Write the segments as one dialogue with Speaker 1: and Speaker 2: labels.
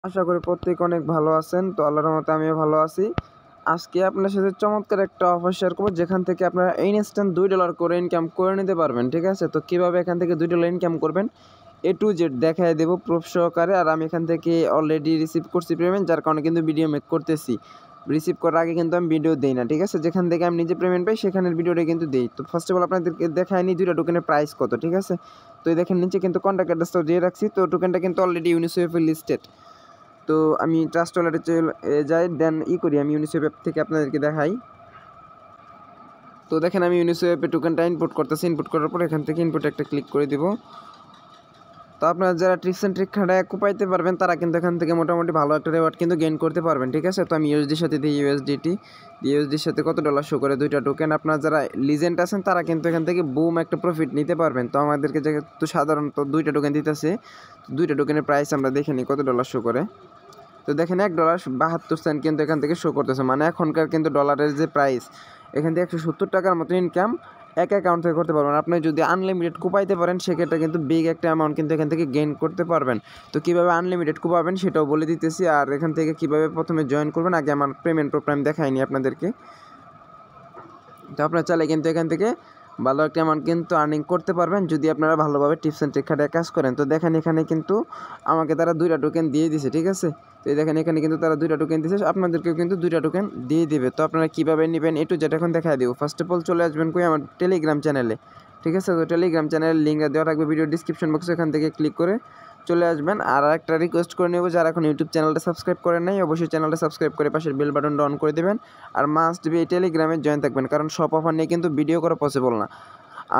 Speaker 1: আশা করি প্রত্যেকে অনেক ভালো আছেন। তো আল্লাহর রহমতে আমিও ভালো আছি। আজকে আপনার সাথে চমৎকার একটা অফার শেয়ার করব, যেখান থেকে আপনারা ইনস্ট্যান্ট $2 করে ইনকাম করে নিতে পারবেন। ঠিক আছে? তো কীভাবে এখান থেকে $2 ইনকাম করবেন A to Z দেখায় দেব প্রুফ সহকারে। আর আমি এখান থেকে অলরেডি রিসিভ করছি পেমেন্ট, যার কারণে কিন্তু ভিডিও মেক করতেছি। রিসিভ করার আগে কিন্তু আমি ভিডিও দেই না। ঠিক আছে? যেখান থেকে আমি নিজে পেমেন্ট পাই সেখানের ভিডিওটা কিন্তু দেই। তো ফার্স্ট অফ অল আপনাদেরকে দেখায় নিই 2টা টোকেনের প্রাইস কত। ঠিক আছে? তো এই দেখেন নিচে কিন্তু কন্ট্যাক্ট অ্যাড্রেসটাও দিয়ে রাখছি। তো টোকেনটা কিন্তু অলরেডি ইউনিসেফে লিস্টেড। তো আমি ট্রাস্ট ওয়ালেটে যাই, দেন করি, আমি ইউনিসেফ অ্যাপ থেকে আপনাদেরকে দেখাই। তো দেখেন আমি ইউনিসেফ অ্যাপে টোকেনটা ইনপুট করতেছি। ইনপুট করার পর এখান থেকে ইনপুট একটা ক্লিক করে দিব। তো আপনারা যারা ট্রিক্স অ্যান্ড ট্রিক খাটায় কোপাইতে পারবেন তারা কিন্তু এখান থেকে মোটামুটি ভালো একটা রেওয়ার্ড কিন্তু গেইন করতে পারবেন। ঠিক আছে? তো আমি ইউএসডির সাথে দিই ইউএসডির সাথে কত ডলার শো করে 2টা টোকেন। আপনারা যারা লিজেন্ড আছেন তারা কিন্তু এখান থেকে বুম একটা প্রফিট নিতে পারবেন। তো আমাদেরকে যেহেতু সাধারণত 2টা টোকেন দিতেছে, 2টা টোকেনের প্রাইস আমরা দেখে নিই কত ডলার শো করে। তো দেখেন $1.72 কিন্তু এখান থেকে শো করতেছে। মানে এখনকার কিন্তু ডলারের যে প্রাইস, এখান থেকে 170 টাকার মতো ইনকাম এক অ্যাকাউন্ট থেকে করতে পারবেন। আপনি যদি আনলিমিটেড কুপাইতে পারেন সেক্ষেত্রে কিন্তু বিগ একটা অ্যামাউন্ট কিন্তু এখান থেকে গেইন করতে পারবেন। তো কীভাবে আনলিমিটেড কুপাবেন সেটাও বলে দিতেছি। আর এখান থেকে কীভাবে প্রথমে জয়েন করবেন, আগে আমার পেমেন্ট প্রোগ্রাম দেখাইনি আপনাদেরকে। তো আপনারা চাইলে কিন্তু এখান থেকে ভালো একটা অ্যামাউন্ট কিন্তু আর্নিং করতে পারবেন যদি আপনারা ভালোভাবে টিপস অ্যান্ড ট্রিক খাটায় কাজ করেন। তো দেখেন এখানে কিন্তু আমাকে তারা 2টা টোকেন দিয়ে দিছে। ঠিক আছে? তো এই দেখেন এখানে কিন্তু তারা 2টা টোকেন দিয়েছে, আপনাদেরকেও কিন্তু 2টা টোকেন দিয়ে দিবে। তো আপনারা কীভাবে নেবেন A to Z এখন দেখায় দেবো। ফার্স্ট অফ অল চলে আসবেন আমার টেলিগ্রাম চ্যানেলে। ঠিক আছে? তো টেলিগ্রাম চ্যানেলের লিঙ্কটা দেওয়া থাকবে ভিডিও ডিসক্রিপশন বক্সে, এখান থেকে ক্লিক করে চলে আসবেন। আর একটা রিকোয়েস্ট করে নেব, যারা এখন ইউটিউব চ্যানেলটা সাবস্ক্রাইব করেন নাই অবশ্যই চ্যানেলটা সাবস্ক্রাইব করে পাশের বেল বাটনটা অন করে দেবেন। আর মাস্ট বি এই টেলিগ্রামে জয়েন থাকবেন, কারণ সব অফার নিয়ে কিন্তু ভিডিও করা পসিবল না।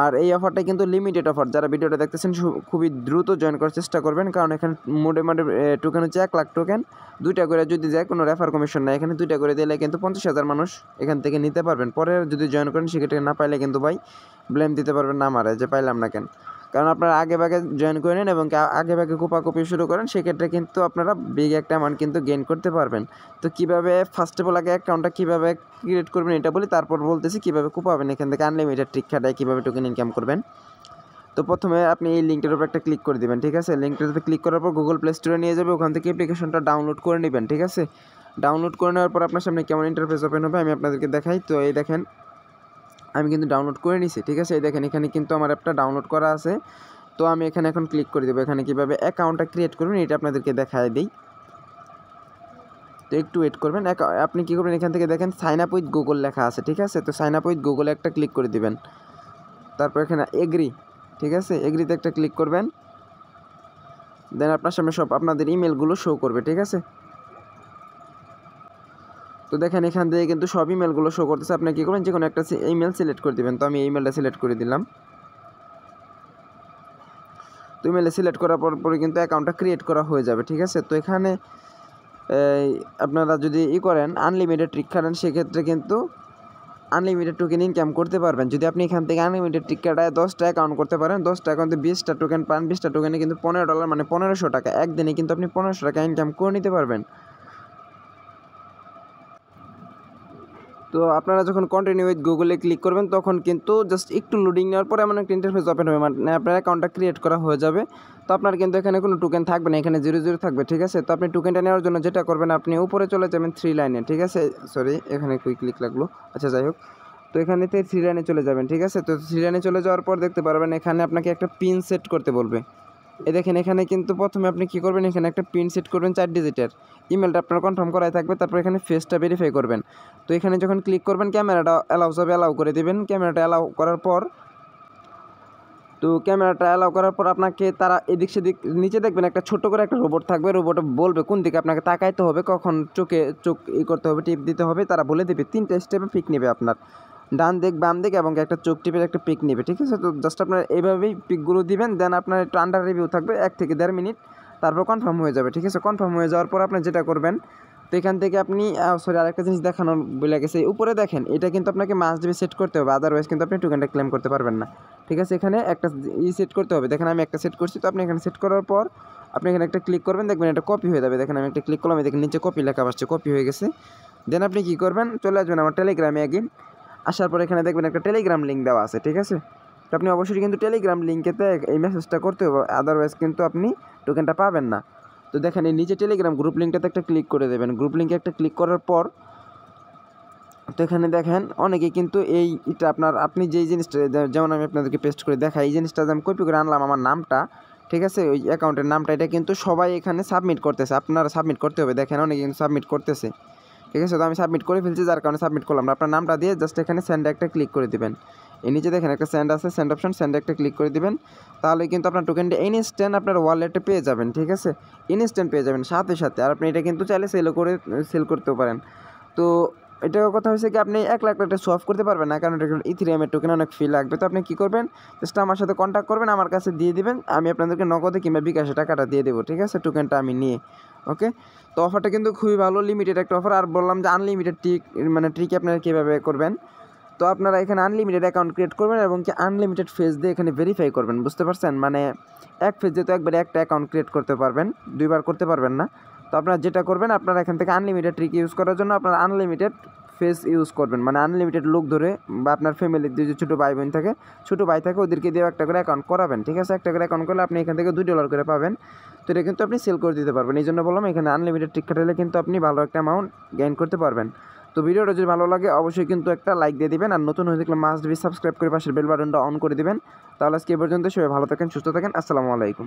Speaker 1: আর এই অফারটা কিন্তু লিমিটেড অফার। যারা ভিডিওটা দেখতেছেন খুবই দ্রুত জয়েন করার চেষ্টা করবেন, কারণ এখানে মোটামুটি টোকেন হচ্ছে 1 লাখ টোকেন। 2টা করে যদি যায় কোনো রেফার কমিশন নাই, এখানে 2টা করে দিলে কিন্তু 50,000 মানুষ এখান থেকে নিতে পারবেন। পরে যদি জয়েন করেন সেক্ষেত্রে না পাইলে কিন্তু ভাই ব্লেম দিতে পারবেন না আমারে যে পাইলাম না কেন। কারণ আপনারা আগে ভাগে জয়েন করে নেন এবং আগে ভাগে কোপাকুপি শুরু করেন, সেক্ষেত্রে কিন্তু আপনারা বিগ একটা অ্যামাউন্ট কিন্তু গেইন করতে পারবেন। তো কীভাবে ফার্স্ট অফ অল আগে অ্যাকাউন্টটা কীভাবে ক্রিয়েট করবেন এটা বলি, তারপর বলতেছি কীভাবে কোপাবেন এখান থেকে আনলিমিটেড ট্রিক খাটায় কীভাবে টোকেন ইনকাম করবেন। তো প্রথমে আপনি এই লিঙ্কটার উপর একটা ক্লিক করে দেবেন। ঠিক আছে? লিঙ্কটাতে ক্লিক করার পর গুগল প্লে স্টোরে নিয়ে যাবে, ওখান থেকে অ্যাপ্লিকেশনটা ডাউনলোড করে নেবেন। ঠিক আছে? ডাউনলোড করে নেওয়ার পর আপনার সামনে কেমন ইন্টারফেস ওপেন হবে আমি আপনাদেরকে দেখাই। তো এই দেখেন আমি কিন্তু ডাউনলোড করে নিছি। ঠিক আছে? এই দেখেন এখানে কিন্তু আমার অ্যাপটা ডাউনলোড করা আছে। তো আমি এখানে এখন ক্লিক করে দেবো। এখানে কীভাবে অ্যাকাউন্টটা ক্রিয়েট করবেন এটা আপনাদেরকে দেখায় দিই। তো একটু ওয়েট করবেন। আপনি কী করবেন, এখান থেকে দেখেন সাইন আপ উইথ গুগল লেখা আছে। ঠিক আছে? তো সাইন আপ উইথ গুগলে একটা ক্লিক করে দিবেন। তারপর এখানে এগ্রি। ঠিক আছে? এগ্রিতে একটা ক্লিক করবেন। দেন আপনার সামনে সব আপনাদের ইমেলগুলো শো করবে। ঠিক আছে? তো দেখেন এখান থেকে কিন্তু সব ইমেলগুলো শো করতেছে। আপনি কী করবেন, যে কোনো একটা ইমেল সিলেক্ট করে দেবেন। তো আমি এই ইমেলটা সিলেক্ট করে দিলাম। তো ইমেলে সিলেক্ট করার পরে কিন্তু অ্যাকাউন্টটা ক্রিয়েট করা হয়ে যাবে। ঠিক আছে? তো এখানে আপনারা যদি করেন আনলিমিটেড ট্রিক খাটান সেক্ষেত্রে কিন্তু আনলিমিটেড টোকেন ইনকাম করতে পারবেন। যদি আপনি এখান থেকে আনলিমিটেড ট্রিক খাটায় 10টা অ্যাকাউন্ট করতে পারেন, 10টা অ্যাকাউন্টে 20টা টোকেন পান, 20টা টোকেনে কিন্তু $15 মানে 1500 টাকা। একদিনে কিন্তু আপনি 1500 টাকা ইনকাম করে নিতে পারবেন। তো আপনারা যখন কন্টিনিউ উইথ গুগলে ক্লিক করবেন তখন কিন্তু জাস্ট একটু লোডিং নেওয়ার পরে এমন একটা ইন্টারফেস ওপেন হবে, মানে আপনার অ্যাকাউন্টটা ক্রিয়েট করা হয়ে যাবে। তো আপনার কিন্তু এখানে কোনো টোকেন থাকবে না, এখানে 0 থাকবে। ঠিক আছে? তো আপনি টোকেনটা নেওয়ার জন্য যেটা করবেন, আপনি উপরে চলে যাবেন 3 লাইনে। ঠিক আছে? সরি, এখানে ক্লিক লাগলো। আচ্ছা যাই হোক, তো এখানেতে 3 লাইনে চলে যাবেন। ঠিক আছে? তো 3 লাইনে চলে যাওয়ার পর দেখতে পারবেন এখানে আপনাকে একটা পিন সেট করতে বলবে। দেখেন এখানে কিন্তু প্রথমে আপনি কী করবেন, এখানে একটা পিন সেট করবেন 4 ডিজিটের। ইমেলটা আপনার কনফার্ম করাই থাকবে। তারপর এখানে ফেসটা ভেরিফাই করবেন। তো এখানে যখন ক্লিক করবেন ক্যামেরাটা অ্যালাউ করে দেবেন। ক্যামেরাটা অ্যালাউ করার পর আপনাকে তারা এদিক সেদিক নিচে দেখবেন একটা ছোট্ট করে একটা রোবট থাকবে। রোবট বলবে কোন দিকে আপনাকে তাকাইতে হবে, কখন চোখ করতে হবে, টিপ দিতে হবে। তারা বলে দেবে 3টা স্টেপে পিক নেবে আপনার, ডান দিক, বাম দিক এবং একটা চোখ টিপের একটা পিক নেবে। ঠিক আছে? তো জাস্ট আপনার এইভাবেই পিকগুলো দিবেন। দেন আপনার একটু আন্ডার রিভিউ থাকবে 1 থেকে 1.5 মিনিট, তারপর কনফার্ম হয়ে যাবে। ঠিক আছে? কনফার্ম হয়ে যাওয়ার পর আপনি যেটা করবেন, তো এখান থেকে আপনি আরেকটা জিনিস দেখানো বলে গেছে, উপরে দেখেন এটা কিন্তু আপনাকে মাস্ট বি সেট করতে হবে, আদারওয়াইজ কিন্তু আপনি টোকেনটা ক্লেম করতে পারবেন না। ঠিক আছে? এখানে একটা সেট করতে হবে। দেখেন আমি একটা সেট করছি। তো আপনি এখানে সেট করার পর আপনি এখানে একটা ক্লিক করবেন, দেখবেন এটা কপি হয়ে যাবে। দেখেন আমি একটা ক্লিক করলাম, দেখেন নিচে কপি লেখা আসছে, কপি হয়ে গেছে। দেন আপনি কী করবেন, চলে আসবেন আমার টেলিগ্রামে আগেন। আসার পর এখানে দেখবেন একটা টেলিগ্রাম লিঙ্ক দেওয়া আছে। ঠিক আছে? তো আপনি অবশ্যই কিন্তু টেলিগ্রাম লিঙ্কেতে এই মেসেজটা করতে হবে, আদারওয়াইজ কিন্তু আপনি টোকেনটা পাবেন না। তো তো দেখেন এই নিচে টেলিগ্রাম গ্রুপ লিঙ্কটাতে একটা ক্লিক করে দেবেন। গ্রুপ লিঙ্কে একটা ক্লিক করার পর তো এখানে দেখেন অনেকে কিন্তু এটা আপনি যেই জিনিসটা যেমন আমি আপনাদেরকে পেস্ট করে দেখাই, এই জিনিসটা আমি কপি করে আনলাম আমার নামটা, ঠিক আছে, ওই অ্যাকাউন্টের নামটা, এটা কিন্তু সবাই এখানে সাবমিট করতেছে, আপনারা সাবমিট করতে হবে। দেখেন অনেকে কিন্তু সাবমিট করতেছে, ঠিক আছে। তো আমি সাবমিট করে ফেলছি, যার কারণে সাবমিট করলাম। আপনার নামটা দিয়ে জাস্ট এখানে সেন্ড একটা ক্লিক করে দিবেন। এই নিচে দেখেন একটা সেন্ড আছে, সেন্ড অপশন, সেন্ড একটা ক্লিক করে দিবেন। তাহলে কিন্তু আপনার টোকেনটা ইনস্ট্যান্ট আপনার ওয়ালেটে পেয়ে যাবেন, ঠিক আছে, ইনস্ট্যান্ট পেয়ে যাবেন সাথে সাথে। আর আপনি এটা কিন্তু চাইলে সেল করতেও পারেন। তো এটাও কথা হয়েছে কি আপনি 1 লাখ শো অফ করতে পারবেন না, কারণ এটা ইথেরিয়ামের টোকেন অনেক ফি লাগবে। তো আপনি কী করবেন, জাস্ট আমার সাথে কন্ট্যাক্ট করবেন, আমার কাছে দিয়ে দিবেন, আমি আপনাদেরকে নগদে কিংবা বিকাশে টাকাটা দিয়ে দেবো, ঠিক আছে, টোকেনটা আমি নিয়ে। ওকে, তো অফারটা কিন্তু খুবই ভালো, লিমিটেড একটা অফার। আর বললাম যে আনলিমিটেড ট্রিক আপনারা কীভাবে করবেন। তো আপনারা এখানে আনলিমিটেড অ্যাকাউন্ট ক্রিয়েট করবেন এবং কি আনলিমিটেড ফেজ দিয়ে এখানে ভেরিফাই করবেন, বুঝতে পারছেন, মানে এক ফেজ যেহেতু একবারে একটা অ্যাকাউন্ট ক্রিয়েট করতে পারবেন, 2বার করতে পারবেন না। তো আপনারা যেটা করবেন, আপনারা এখান থেকে আনলিমিটেড ট্রিক ইউজ করার জন্য আপনারা আনলিমিটেড ফেস ইউজ করবেন, মানে আনলিমিটেড লোক ধরে, বা আপনার ফ্যামিলির যে ছোটো ভাই বোন থাকে, ছোটো ভাই থাকে, ওদেরকে দিয়ে একটা করে অ্যাকাউন্ট করাবেন, ঠিক আছে। একটা করে অ্যাকাউন্ট করলে আপনি এখান থেকে $2 করে পাবেন। তো এটা কিন্তু আপনি সেল করে দিতে পারবেন। এই জন্য বললাম এখানে আনলিমিটেড ট্রিক খাটালে কিন্তু আপনি ভালো একটা অ্যামাউন্ট গেইন করতে পারবেন। তো ভিডিওটা যদি ভালো লাগে অবশ্যই কিন্তু একটা লাইক দিয়ে দিবেন, আর নতুন হয়ে থাকলে মাস্ট বি সাবস্ক্রাইব করে পাশের বেল বাটনটা অন করে দিবেন। তাহলে আজকে এই পর্যন্ত, সবাই ভালো থাকেন, সুস্থ থাকেন, আসসালামু আলাইকুম।